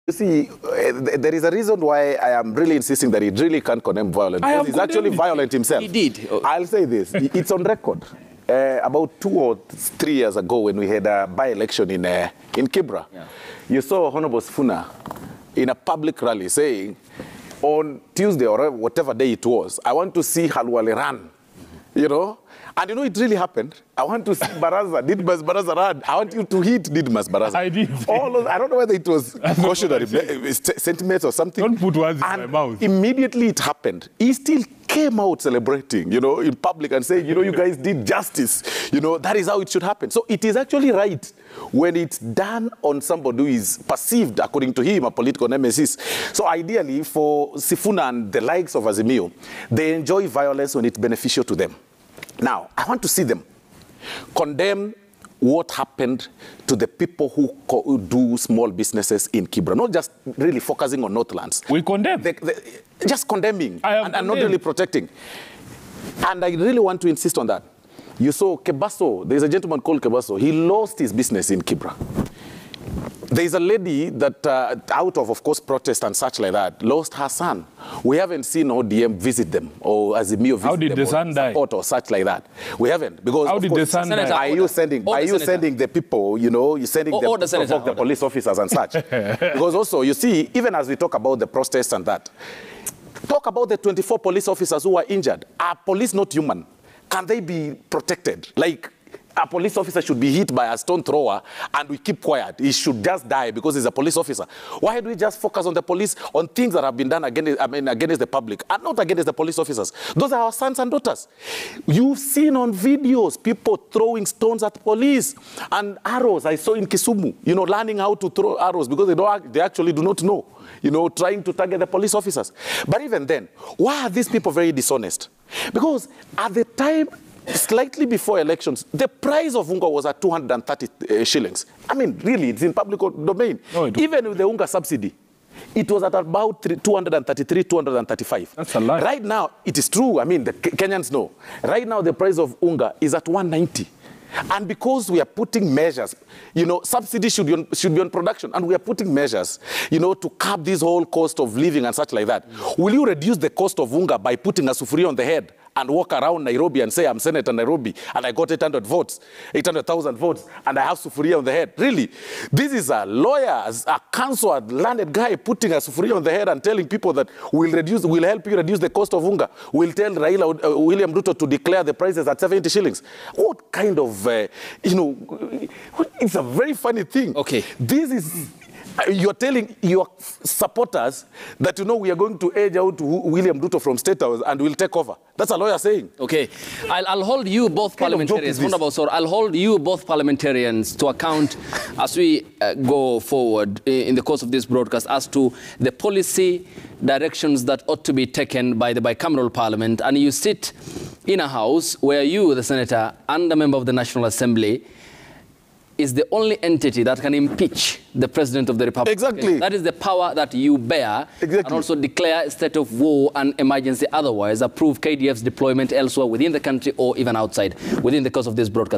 You see, there is a reason why I am really insisting that he really can't condemn violence. Because he's actually violent himself. He did. I'll say this. It's on record. About 2 or 3 years ago when we had a by-election in Kibra, you saw Honorable Sifuna in a public rally saying, on Tuesday or whatever day it was, I want to see Halwale run. You know? And you know, it really happened. I want to see Baraza. Didmas Baraza run. I want you to hit Didmas Baraza. I did. All those, I don't know whether it was cautionary sentiments or something. Don't put words in my mouth. Immediately it happened. He still came out celebrating, you know, in public and saying, you know, you guys did justice. You know, that is how it should happen. So it is actually right when it's done on somebody who is perceived, according to him, a political nemesis. So ideally, for Sifuna and the likes of Azimio, they enjoy violence when it's beneficial to them. Now, I want to see them condemn what happened to the people who do small businesses in Kibra, not just really focusing on Northlands. We condemn. Just condemning and not really protecting. And I really want to insist on that. You saw Kebaso, there's a gentleman called Kebaso, he lost his business in Kibra. There's a lady that, out of course, protest and such like that, lost her son. We haven't seen ODM visit them or Azimio visit them. How did the son die? Or such like that. We haven't. Because, how did the son die? Are you sending the people, you know, you're sending the police officers and such? Because also, you see, even as we talk about the protests and that, talk about the 24 police officers who were injured. Are police not human? Can they be protected? Like, a police officer should be hit by a stone thrower and we keep quiet. He should just die because he's a police officer. Why do we just focus on the police, on things that have been done against the public and not against the police officers? Those are our sons and daughters. You've seen on videos people throwing stones at police and arrows. I saw in Kisumu, you know, learning how to throw arrows because they actually do not know, you know, trying to target the police officers. But even then, why are these people very dishonest? Because at the time, slightly before elections, the price of unga was at 230 shillings. I mean, really, it's in public domain. No, even with the unga subsidy, it was at about 233, 235. That's a lot. Right now, it is true. I mean, the Kenyans know. Right now, the price of unga is at 190. And because we are putting measures, you know, subsidy should be on production, and we are putting measures, you know, to curb this whole cost of living and such like that. Will you reduce the cost of unga by putting a sufuria on the head and walk around Nairobi and say, I'm Senator Nairobi, and I got 800,000 votes, and I have sufuria on the head? Really? This is a lawyer, a counsel, a learned guy putting a sufuria on the head and telling people that we'll help you reduce the cost of unga. We'll tell William Ruto to declare the prices at 70 shillings. What kind of, you know, it's a very funny thing. Okay. This is... You're telling your supporters that, you know, we are going to edge out William Ruto from State House and we'll take over. That's a lawyer saying. Okay. I'll hold you both parliamentarians. I'll hold you both parliamentarians to account as we go forward in the course of this broadcast as to the policy directions that ought to be taken by the bicameral parliament. And you sit in a house where you, the senator, and a member of the National Assembly, is the only entity that can impeach the President of the Republic. Exactly. That is the power that you bear. Exactly. And also declare a state of war and emergency, otherwise approve KDF's deployment elsewhere within the country or even outside within the course of this broadcast.